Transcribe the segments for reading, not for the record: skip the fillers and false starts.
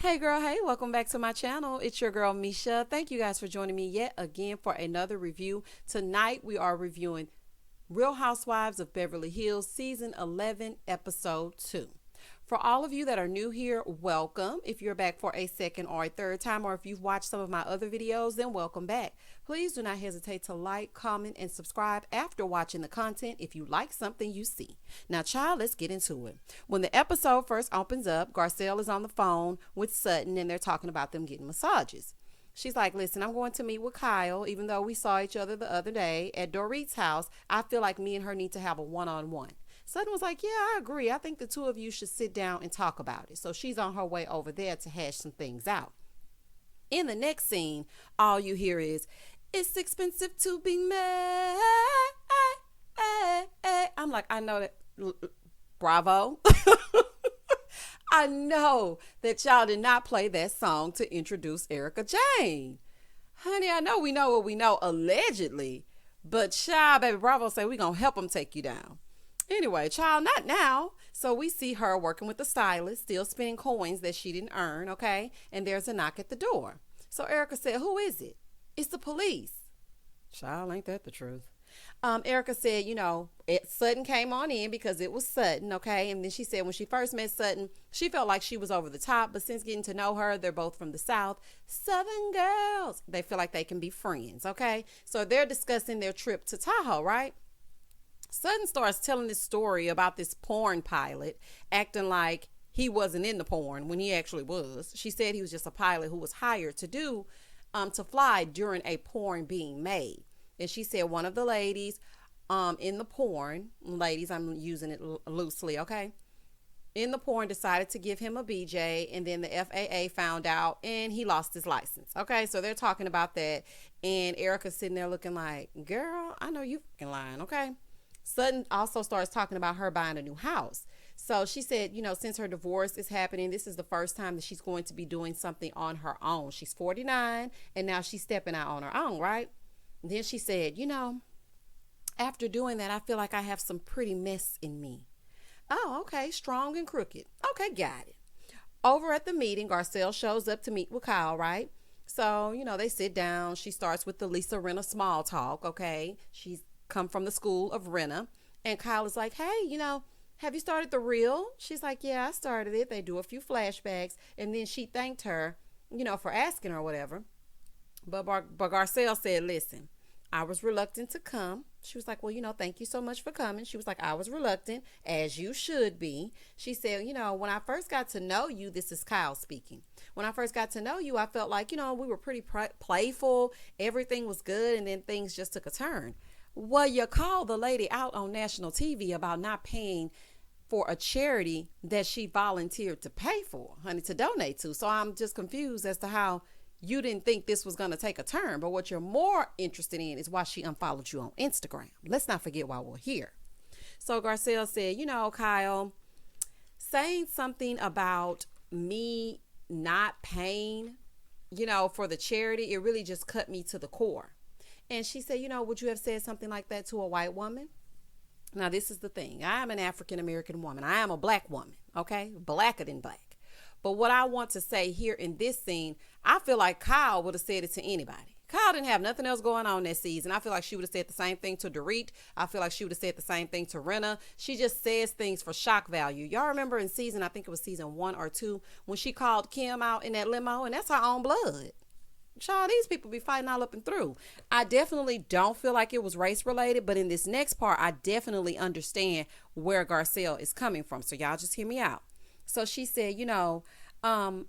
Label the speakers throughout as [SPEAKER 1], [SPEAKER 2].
[SPEAKER 1] Hey girl, hey, welcome back to my channel. It's your girl Misha. Thank you guys for joining me yet again for another review. Tonight we are reviewing Real Housewives of Beverly Hills season 11 episode 2. For all of you that are new here, welcome. If you're back for a second or a third time, or if you've watched some of my other videos, then welcome back. Please do not hesitate to like, comment, and subscribe after watching the content if you like something you see. Now, child, let's get into it. When the episode first opens up, Garcelle is on the phone with Sutton, and they're talking about them getting massages. She's like, listen, I'm going to meet with Kyle. Even though we saw each other the other day at Dorit's house, I feel like me and her need to have a one-on-one. Sutton was like, yeah, I agree. I think the two of you should sit down and talk about it. So she's on her way over there to hash some things out. In the next scene, all you hear is, it's expensive to be mad. I'm like, I know that. Bravo. I know that y'all did not play that song to introduce Erica Jane. Honey, I know we know what we know, allegedly. But child, baby Bravo say we gonna help them take you down. Anyway, child, not now. So we see her working with the stylist, still spending coins that she didn't earn, okay? And there's a knock at the door. So Erica said, who is it? It's the police. Child, ain't that the truth? Erica said, Sutton came on in because it was Sutton, okay? And then she said when she first met Sutton, she felt like she was over the top. But since getting to know her, they're both from the South. Southern girls. They feel like they can be friends, okay? So they're discussing their trip to Tahoe, right? Sutton starts telling this story about this porn pilot acting like he wasn't in the porn when he actually was. She said he was just a pilot who was hired to fly during a porn being made. And she said one of the ladies in the porn, ladies, I'm using it loosely, okay? In the porn decided to give him a BJ, and then the FAA found out and he lost his license. Okay, so they're talking about that. And Erica's sitting there looking like, girl, I know you fucking lying, okay? Sutton also starts talking about her buying a new house. So she said, since her divorce is happening, this is the first time that she's going to be doing something on her own. She's 49 and now she's stepping out on her own, right? And then she said, after doing that, I feel like I have some pretty mess in me. Oh, okay. Strong and crooked. Okay, got it. Over at the meeting, Garcelle shows up to meet with Kyle, right? So, they sit down. She starts with the Lisa Rinna small talk, okay? She's come from the school of Rinna. And Kyle is like, hey, have you started the reel? She's like, yeah, I started it. They do a few flashbacks. And then she thanked her, for asking her or whatever. But Garcelle said, listen, I was reluctant to come. She was like, well, thank you so much for coming. She was like, I was reluctant, as you should be. She said, when I first got to know you, this is Kyle speaking. When I first got to know you, I felt like, we were pretty playful. Everything was good. And then things just took a turn. Well, you called the lady out on national TV about not paying for a charity that she volunteered to pay for, honey, to donate to. So I'm just confused as to how you didn't think this was going to take a turn. But what you're more interested in is why she unfollowed you on Instagram. Let's not forget why we're here. So Garcelle said, Kyle, saying something about me not paying, for the charity, it really just cut me to the core. And she said, would you have said something like that to a white woman? Now, this is the thing. I am an African-American woman. I am a black woman, okay? Blacker than black. But what I want to say here in this scene, I feel like Kyle would have said it to anybody. Kyle didn't have nothing else going on that season. I feel like she would have said the same thing to Dorit. I feel like she would have said the same thing to Rinna. She just says things for shock value. Y'all remember in I think it was season 1 or 2, when she called Kim out in that limo, and that's her own blood. Child, these people be fighting all up and through. I definitely don't feel like it was race related, but in this next part, I definitely understand where Garcelle is coming from. So y'all just hear me out. So she said, I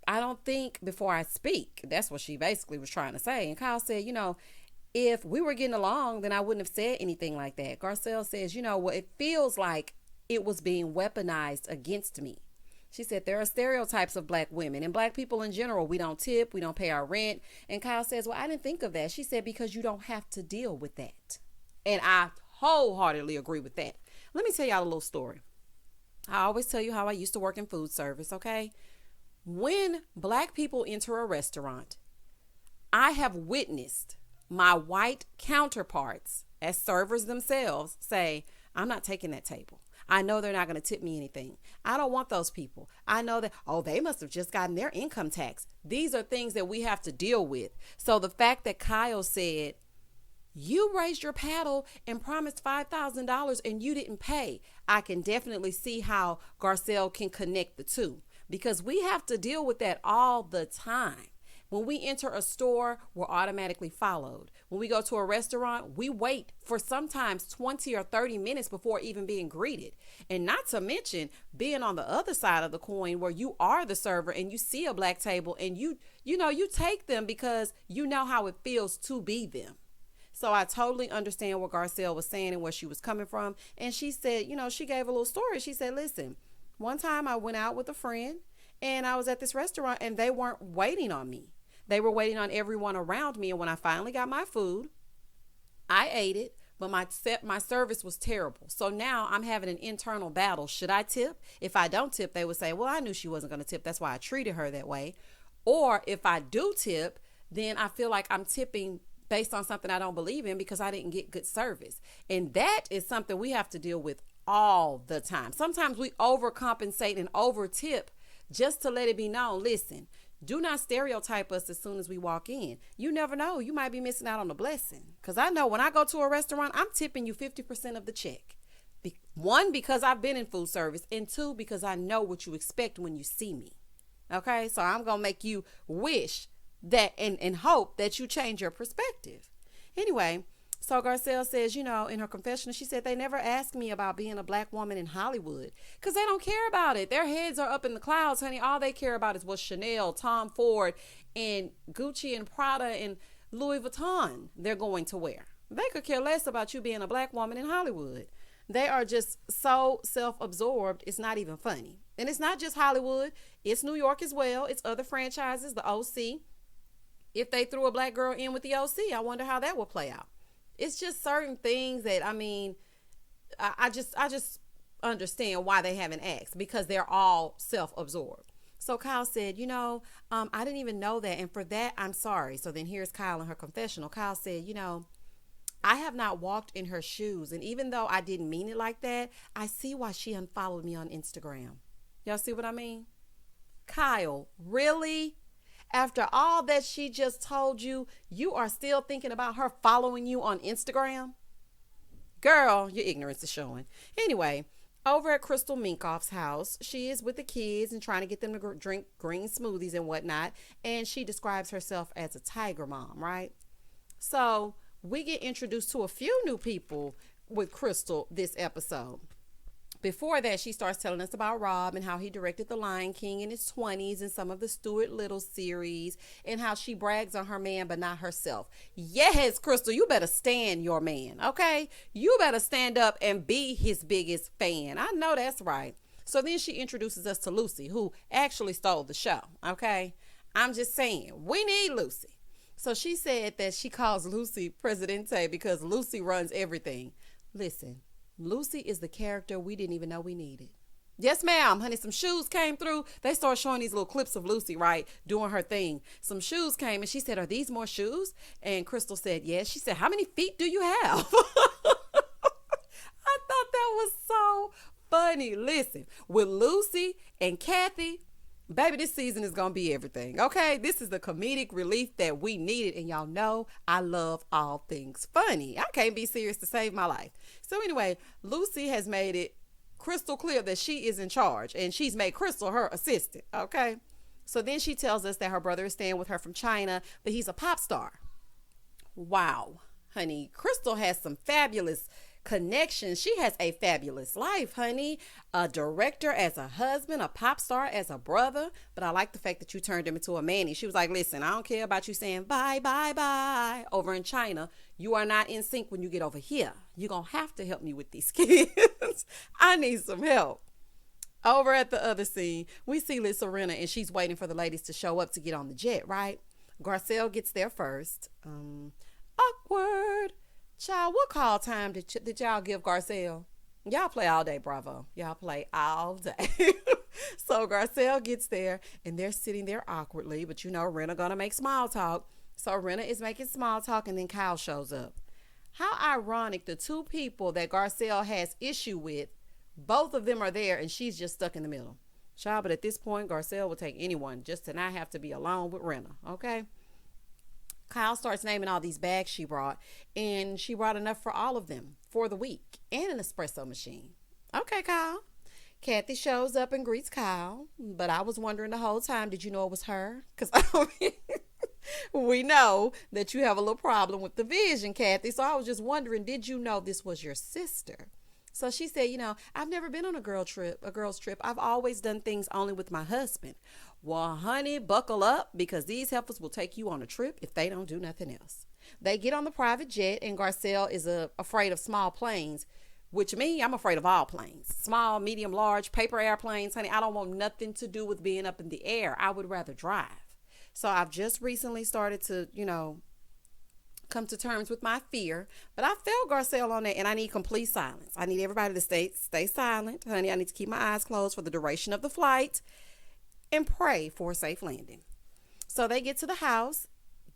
[SPEAKER 1] don't think before I speak. That's what she basically was trying to say. And Kyle said, if we were getting along, then I wouldn't have said anything like that. Garcelle says, well, it feels like it was being weaponized against me. She said, there are stereotypes of black women and black people in general. We don't tip. We don't pay our rent. And Kyle says, well, I didn't think of that. She said, because you don't have to deal with that. And I wholeheartedly agree with that. Let me tell y'all a little story. I always tell you how I used to work in food service, okay? When black people enter a restaurant, I have witnessed my white counterparts as servers themselves say, I'm not taking that table. I know they're not going to tip me anything. I don't want those people. I know that, oh, they must have just gotten their income tax. These are things that we have to deal with. So the fact that Kyle said, you raised your paddle and promised $5,000 and you didn't pay, I can definitely see how Garcelle can connect the two, because we have to deal with that all the time. When we enter a store, we're automatically followed. When we go to a restaurant, we wait for sometimes 20 or 30 minutes before even being greeted. And not to mention being on the other side of the coin where you are the server and you see a black table and you take them because you know how it feels to be them. So I totally understand what Garcelle was saying and where she was coming from. And she said, she gave a little story. She said, listen, one time I went out with a friend and I was at this restaurant and they weren't waiting on me. They were waiting on everyone around me. And when I finally got my food, I ate it, but my service was terrible. So now I'm having an internal battle. Should I tip? If I don't tip, they would say, well, I knew she wasn't going to tip. That's why I treated her that way. Or if I do tip, then I feel like I'm tipping based on something I don't believe in because I didn't get good service. And that is something we have to deal with all the time. Sometimes we overcompensate and over tip just to let it be known. Listen, do not stereotype us as soon as we walk in. You never know. You might be missing out on a blessing. Because I know when I go to a restaurant, I'm tipping you 50% of the check. One, because I've been in food service. And two, because I know what you expect when you see me. Okay? So I'm going to make you wish that and hope that you change your perspective. Anyway, so Garcelle says, in her confessional, she said they never asked me about being a black woman in Hollywood because they don't care about it. Their heads are up in the clouds, honey. All they care about is what Chanel, Tom Ford, and Gucci and Prada and Louis Vuitton they're going to wear. They could care less about you being a black woman in Hollywood. They are just so self-absorbed, it's not even funny. And it's not just Hollywood. It's New York as well. It's other franchises, the OC. If they threw a black girl in with the OC, I wonder how that would play out. It's just certain things that, I just understand why they haven't asked, because they're all self-absorbed. So Kyle said, I didn't even know that. And for that, I'm sorry. So then here's Kyle in her confessional. Kyle said, I have not walked in her shoes. And even though I didn't mean it like that, I see why she unfollowed me on Instagram. Y'all see what I mean? Kyle, really? After all that she just told you, you are still thinking about her following you on Instagram? Girl, your ignorance is showing. Anyway, over at Crystal Minkoff's house, she is with the kids and trying to get them to drink green smoothies and whatnot. And she describes herself as a tiger mom, right? So we get introduced to a few new people with Crystal this episode. Before that, she starts telling us about Rob and how he directed The Lion King in his 20s and some of the Stuart Little series, and how she brags on her man but not herself. Yes, Crystal, you better stand your man, okay? You better stand up and be his biggest fan. I know that's right. So then she introduces us to Lucy, who actually stole the show, okay? I'm just saying, we need Lucy. So she said that she calls Lucy Presidente because Lucy runs everything. Listen. Lucy is the character we didn't even know we needed. Yes, ma'am. Honey, some shoes came through. They started showing these little clips of Lucy, right, doing her thing. Some shoes came and she said, are these more shoes? And Crystal said, yes. She said, how many feet do you have? I thought that was so funny. Listen, with Lucy and Kathy, baby, this season is going to be everything, okay? This is the comedic relief that we needed, and y'all know I love all things funny. I can't be serious to save my life. So anyway, Lucy has made it crystal clear that she is in charge, and she's made Crystal her assistant, okay? So then she tells us that her brother is staying with her from China, but he's a pop star. Wow, honey, Crystal has some fabulous connections. She has a fabulous life, honey. A director as a husband, a pop star as a brother. But I like the fact that you turned him into a manny. She was like, listen, I don't care about you saying bye, bye, bye over in China. You are not in sync when you get over here. You're going to have to help me with these kids. I need some help. Over at the other scene, we see Liz Serena, and she's waiting for the ladies to show up to get on the jet, right? Garcelle gets there first. Awkward. Child, what call time did y'all give Garcelle? Y'all play all day, Bravo. Y'all play all day. So Garcelle gets there, and they're sitting there awkwardly, but Rena gonna make small talk. So Rena is making small talk, and then Kyle shows up. How ironic, the two people that Garcelle has issue with Both of them are there, and she's just stuck in the middle. Child, but at this point, Garcelle will take anyone just to not have to be alone with Renna, okay? Kyle starts naming all these bags she brought, and she brought enough for all of them for the week and an espresso machine. Okay, Kyle. Kathy shows up and greets Kyle, but I was wondering the whole time, did you know it was her? Because we know that you have a little problem with the vision, Kathy. So I was just wondering, did you know this was your sister? So she said, I've never been on a girl's trip. I've always done things only with my husband. Well, honey, buckle up, because these heifers will take you on a trip if they don't do nothing else. They get on the private jet, and Garcelle is afraid of small planes, which me, I'm afraid of all planes. Small, medium, large, paper airplanes. Honey, I don't want nothing to do with being up in the air. I would rather drive. So I've just recently started to, come to terms with my fear, but I felt Garcelle on that, and I need complete silence. I need everybody to stay silent, honey. I need to keep my eyes closed for the duration of the flight and pray for a safe landing. So they get to the house.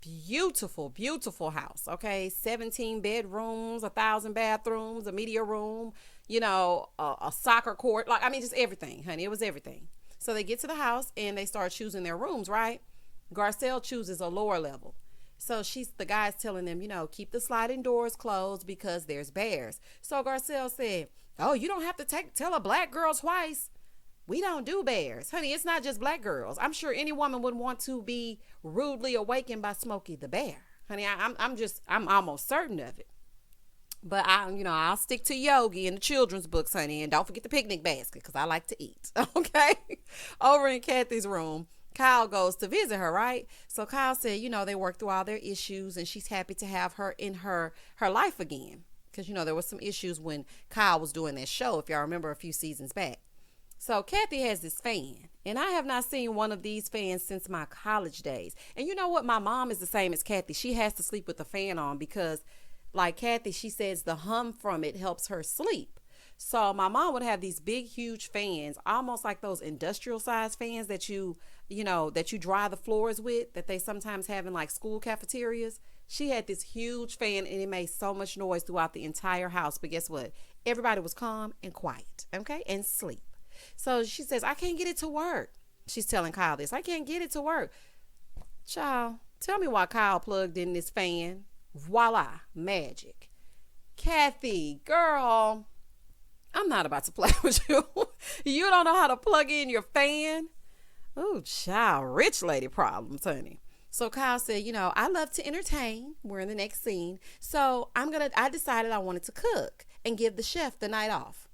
[SPEAKER 1] Beautiful, beautiful house. Okay, 17 bedrooms, 1,000 bathrooms, a media room, a soccer court. Just everything, honey. It was everything. So they get to the house and they start choosing their rooms, right? Garcelle chooses a lower level. So the guy's telling them, keep the sliding doors closed because there's bears. So Garcelle said, oh, you don't have to tell a black girl twice. We don't do bears. Honey, it's not just black girls. I'm sure any woman would want to be rudely awakened by Smokey the Bear. Honey, I'm almost certain of it. But I'll stick to Yogi and the children's books, honey. And don't forget the picnic basket, because I like to eat. Okay. Over in Kathy's room, Kyle goes to visit her, right? So Kyle said, they worked through all their issues, and she's happy to have her in her life again. Because, there was some issues when Kyle was doing that show, if y'all remember a few seasons back. So Kathy has this fan, and I have not seen one of these fans since my college days. And you know what? My mom is the same as Kathy. She has to sleep with the fan on because, like Kathy, she says the hum from it helps her sleep. So my mom would have these big, huge fans, almost like those industrial size fans that that you dry the floors with, that they sometimes have in like school cafeterias. She had this huge fan, and it made so much noise throughout the entire house. But guess what? Everybody was calm and quiet, okay, and sleep. So she says, I can't get it to work. She's telling Kyle this. I can't get it to work. Child, tell me why Kyle plugged in this fan. Voila, magic. Kathy, girl, I'm not about to play with you. You don't know how to plug in your fan? Oh, child, rich lady problems, honey. So Kyle said, I love to entertain. We're in the next scene. So I decided I wanted to cook and give the chef the night off.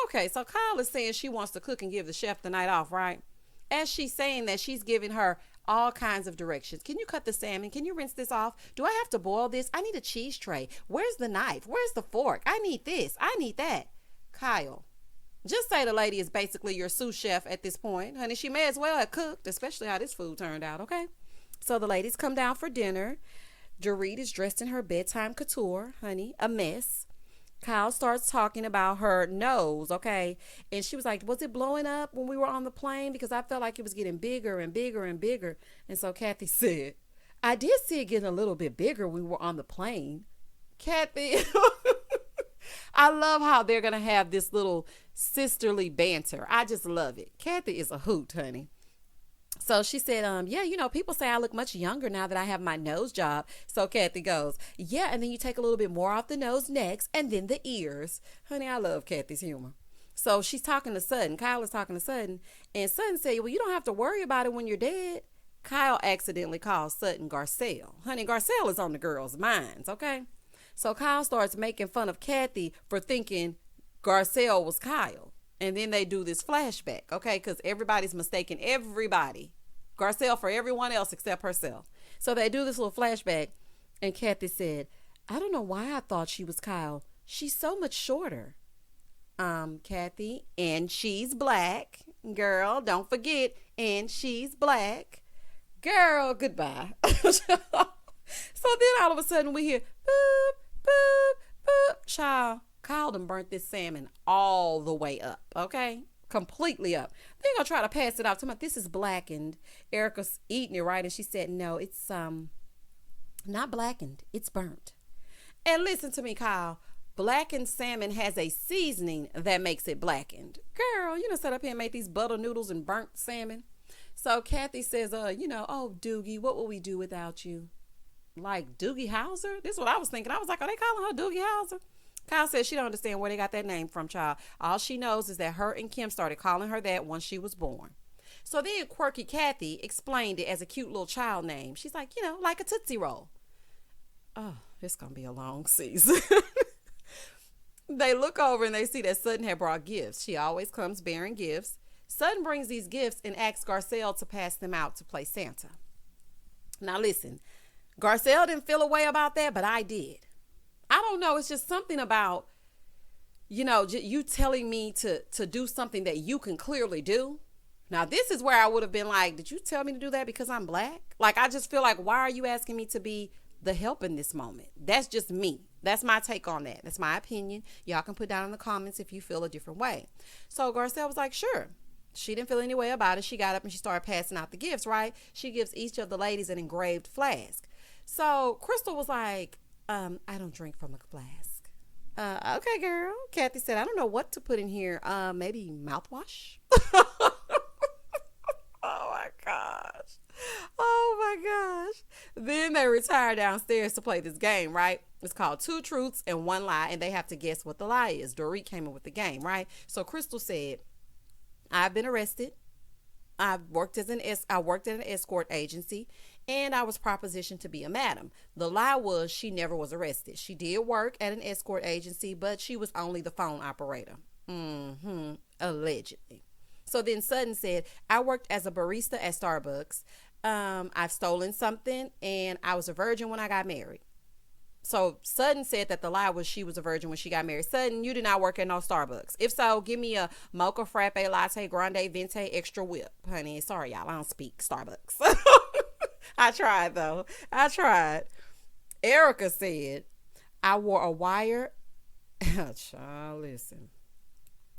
[SPEAKER 1] Okay, so Kyle is saying she wants to cook and give the chef the night off, right? As she's saying that, she's giving her all kinds of directions. Can you cut the salmon? Can you rinse this off? Do I have to boil this? I need a cheese tray. Where's the knife? Where's the fork? I need this. I need that. Kyle, just say the lady is basically your sous chef at this point. Honey, she may as well have cooked, especially how this food turned out, okay? So the ladies come down for dinner. Dorit is dressed in her bedtime couture, honey, a mess. Kyle starts talking about her nose, okay? And she was like, was it blowing up when we were on the plane? Because I felt like it was getting bigger and bigger and bigger. And so Kathy said, I did see it getting a little bit bigger when we were on the plane. Kathy, I love how they're going to have this little sisterly banter. I just love it. Kathy is a hoot, honey. So she said, people say I look much younger now that I have my nose job. So Kathy goes, yeah, and then you take a little bit more off the nose next, and then the ears. Honey, I love Kathy's humor. So she's talking to Sutton. Kyle is talking to Sutton. And Sutton said, well, you don't have to worry about it when you're dead. Kyle accidentally calls Sutton Garcelle. Honey, Garcelle is on the girls' minds, okay? So Kyle starts making fun of Kathy for thinking Garcelle was Kyle. And then they do this flashback, okay? Because everybody's mistaken everybody. Garcelle for everyone else except herself. So they do this little flashback. And Kathy said, I don't know why I thought she was Kyle. She's so much shorter. Kathy, and she's black. Girl, don't forget, and she's black. Girl, goodbye. So then all of a sudden we hear, boop, boop, boop. Child, Kyle done burnt this salmon all the way up, okay? Completely up. They're gonna try to pass it off to me. This is blackened. Erica's eating it, right? And she said, no, it's not blackened. It's burnt. And listen to me, Kyle. Blackened salmon has a seasoning that makes it blackened. Girl, you know, set up here and make these butter noodles and burnt salmon. So Kathy says, oh, Doogie, what will we do without you? Like Doogie Howser? This is what I was thinking. I was like, are they calling her Doogie Howser? Kyle says she don't understand where they got that name from, child. All she knows is that her and Kim started calling her that once she was born. So then quirky Kathy explained it as a cute little child name. She's like, like a Tootsie Roll. Oh, it's going to be a long season. They look over and they see that Sutton had brought gifts. She always comes bearing gifts. Sutton brings these gifts and asks Garcelle to pass them out to play Santa. Now listen, Garcelle didn't feel a way about that, but I did. I don't know. It's just something about, you telling me to do something that you can clearly do. Now, this is where I would have been like, did you tell me to do that because I'm black? Like, I just feel like, why are you asking me to be the help in this moment? That's just me. That's my take on that. That's my opinion. Y'all can put down in the comments if you feel a different way. So Garcelle was like, sure. She didn't feel any way about it. She got up and she started passing out the gifts, right? She gives each of the ladies an engraved flask. So Crystal was like, I don't drink from a flask. Okay, girl. Kathy said, I don't know what to put in here. Maybe mouthwash? Oh my gosh. Oh my gosh. Then they retire downstairs to play this game, right? It's called Two Truths and One Lie, and they have to guess what the lie is. Dorit came in with the game, right? So Crystal said, I've been arrested. I worked at an escort agency, and I was propositioned to be a madam. The lie was she never was arrested. She did work at an escort agency, but she was only the phone operator. Allegedly. So then Sutton said, I worked as a barista at Starbucks. I've stolen something, and I was a virgin when I got married. So Sutton said that the lie was she was a virgin when she got married. Sutton, you did not work at no Starbucks. If so, give me a mocha, frappe, latte, grande, venti, extra whip. Honey, sorry, y'all. I don't speak Starbucks. I tried, though. I tried. Erica said, I wore a wire. Child, listen.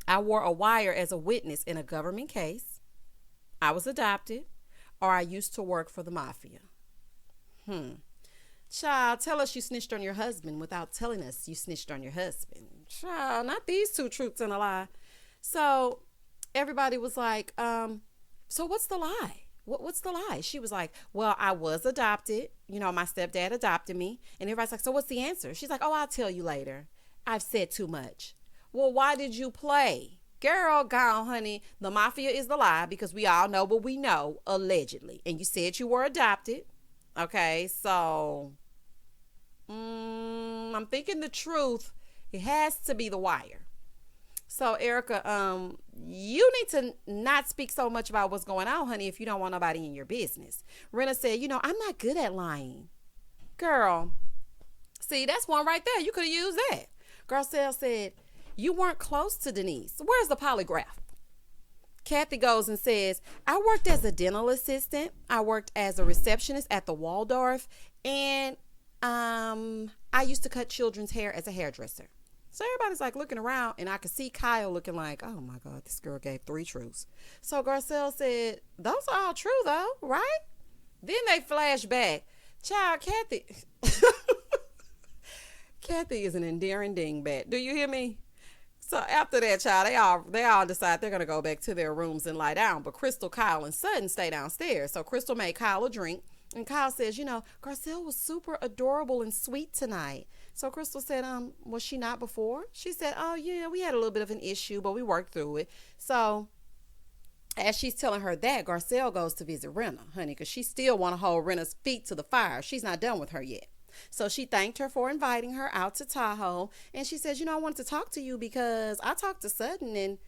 [SPEAKER 1] I wore a wire as a witness in a government case. I was adopted, or I used to work for the mafia. Child, tell us you snitched on your husband without telling us you snitched on your husband. Child, not these two truths and a lie. So everybody was like, so what's the lie? What's the lie? She was like, well, I was adopted. My stepdad adopted me. And everybody's like, so what's the answer? She's like, oh, I'll tell you later. I've said too much. Well, why did you play? Girl, gone, honey. The mafia is the lie because we all know what we know, allegedly. And you said you were adopted. Okay, so I'm thinking the truth. It has to be the wire. So, Erica, you need to not speak so much about what's going on, honey, if you don't want nobody in your business. Rena said, I'm not good at lying. Girl, see, that's one right there. You could have used that. Garcelle said, you weren't close to Denise. Where's the polygraph? Kathy goes and says, I worked as a dental assistant. I worked as a receptionist at the Waldorf. And I used to cut children's hair as a hairdresser. So everybody's like looking around, and I could see Kyle looking like, oh my God, this girl gave 3 truths. So Garcelle said, those are all true though, right? Then they flash back. Child, Kathy. Kathy is an endearing dingbat. Do you hear me? So after that, child, they all decide they're going to go back to their rooms and lie down. But Crystal, Kyle, and Sutton stay downstairs. So Crystal made Kyle a drink. And Kyle says, Garcelle was super adorable and sweet tonight. So Crystal said, was she not before? She said, oh, yeah, we had a little bit of an issue, but we worked through it. So as she's telling her that, Garcelle goes to visit Rena, honey, because she still want to hold Rena's feet to the fire. She's not done with her yet. So she thanked her for inviting her out to Tahoe. And she says, I wanted to talk to you because I talked to Sutton and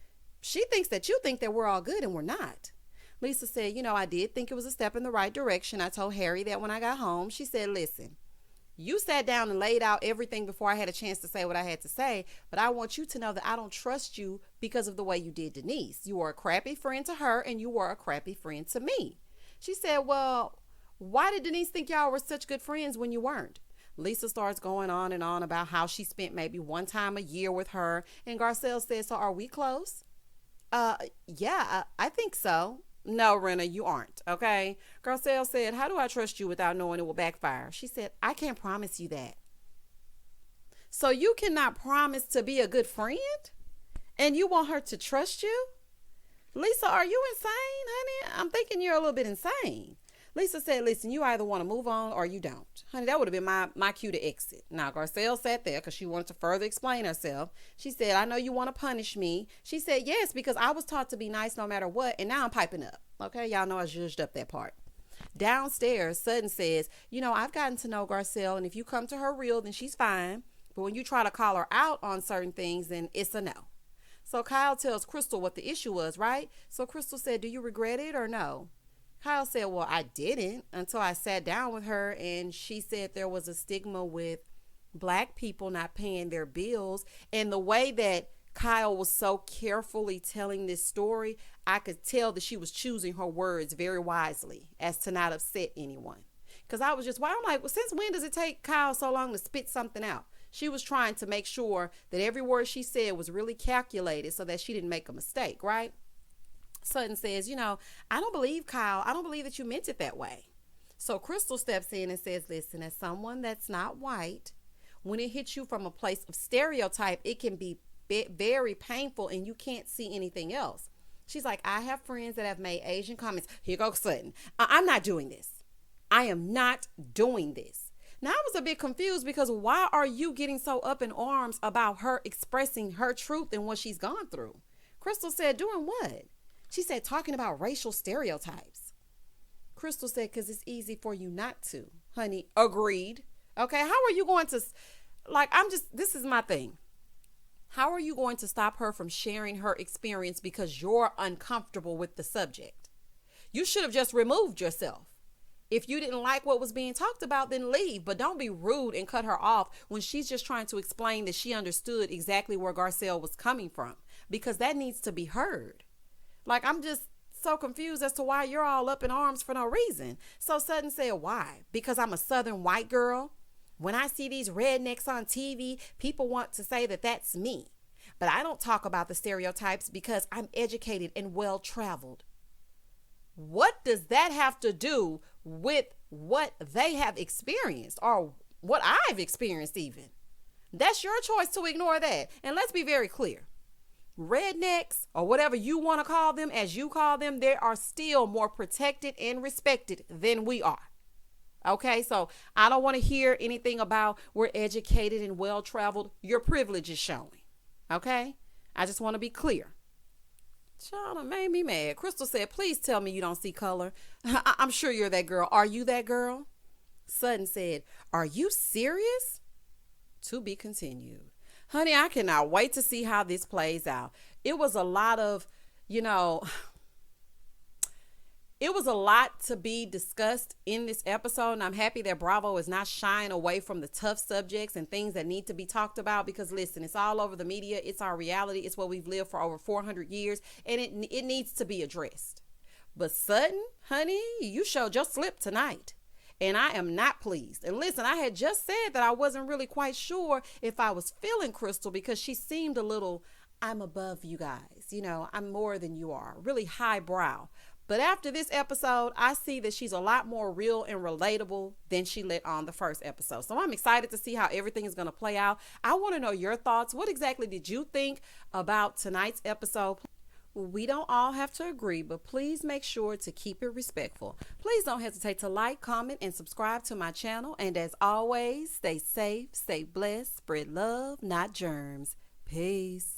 [SPEAKER 1] she thinks that you think that we're all good and we're not. Lisa said, I did think it was a step in the right direction. I told Harry that when I got home. She said, listen, you sat down and laid out everything before I had a chance to say what I had to say. But I want you to know that I don't trust you because of the way you did Denise. You were a crappy friend to her and you were a crappy friend to me. She said, well, why did Denise think y'all were such good friends when you weren't? Lisa starts going on and on about how she spent maybe one time a year with her. And Garcelle says, so are we close? Yeah, I think so. No, Rena, you aren't. Okay. Garcelle said, how do I trust you without knowing it will backfire? She said, I can't promise you that. So you cannot promise to be a good friend? And you want her to trust you? Lisa, are you insane, honey? I'm thinking you're a little bit insane. Lisa said, listen, you either want to move on or you don't. Honey, that would have been my cue to exit. Now, Garcelle sat there because she wanted to further explain herself. She said, I know you want to punish me. She said, yes, because I was taught to be nice no matter what, and now I'm piping up. Okay, y'all know I zhuzhed up that part. Downstairs, Sutton says, I've gotten to know Garcelle, and if you come to her real, then she's fine. But when you try to call her out on certain things, then it's a no. So Kyle tells Crystal what the issue was, right? So Crystal said, do you regret it or no? Kyle said, well, I didn't until I sat down with her and she said there was a stigma with Black people not paying their bills. And the way that Kyle was so carefully telling this story, I could tell that she was choosing her words very wisely as to not upset anyone. Because I was just, I'm like, well, since when does it take Kyle so long to spit something out? She was trying to make sure that every word she said was really calculated so that she didn't make a mistake, right? Sutton says, I don't believe Kyle. I don't believe that you meant it that way. So Crystal steps in and says, listen, as someone that's not white, when it hits you from a place of stereotype, it can be very painful and you can't see anything else. She's like, I have friends that have made Asian comments. Here goes Sutton. I'm not doing this. I am not doing this. Now, I was a bit confused because why are you getting so up in arms about her expressing her truth and what she's gone through? Crystal said, doing what? She said, talking about racial stereotypes. Crystal said, because it's easy for you not to. Honey, agreed. Okay, how are you going to, this is my thing. How are you going to stop her from sharing her experience because you're uncomfortable with the subject? You should have just removed yourself. If you didn't like what was being talked about, then leave. But don't be rude and cut her off when she's just trying to explain that she understood exactly where Garcelle was coming from, because that needs to be heard. I'm just so confused as to why you're all up in arms for no reason. So Sutton said, why? Because I'm a Southern white girl. When I see these rednecks on TV, people want to say that that's me. But I don't talk about the stereotypes because I'm educated and well-traveled. What does that have to do with what they have experienced or what I've experienced even? That's your choice to ignore that. And let's be very clear. Rednecks or whatever you want to call them, as you call them, they are still more protected and respected than we are. Okay, so I don't want to hear anything about we're educated and well-traveled. Your privilege is showing. Okay, I just want to be clear. Child, it made me mad. Crystal said, please tell me you don't see color. I'm sure you're that girl. Are you that girl? Sutton said, are you serious? To be continued. Honey, I cannot wait to see how this plays out. It was a lot of, it was a lot to be discussed in this episode, and I'm happy that Bravo is not shying away from the tough subjects and things that need to be talked about, because listen, it's all over the media. It's our reality. It's what we've lived for over 400 years, and it needs to be addressed. But Sutton, honey, you showed your slip tonight, and I am not pleased. And listen, I had just said that I wasn't really quite sure if I was feeling Crystal because she seemed a little, I'm above you guys. I'm more than you are, really highbrow. But after this episode, I see that she's a lot more real and relatable than she let on the first episode. So I'm excited to see how everything is going to play out. I want to know your thoughts. What exactly did you think about tonight's episode? We don't all have to agree, but please make sure to keep it respectful. Please don't hesitate to like, comment, and subscribe to my channel. And as always, stay safe, stay blessed, spread love, not germs. Peace.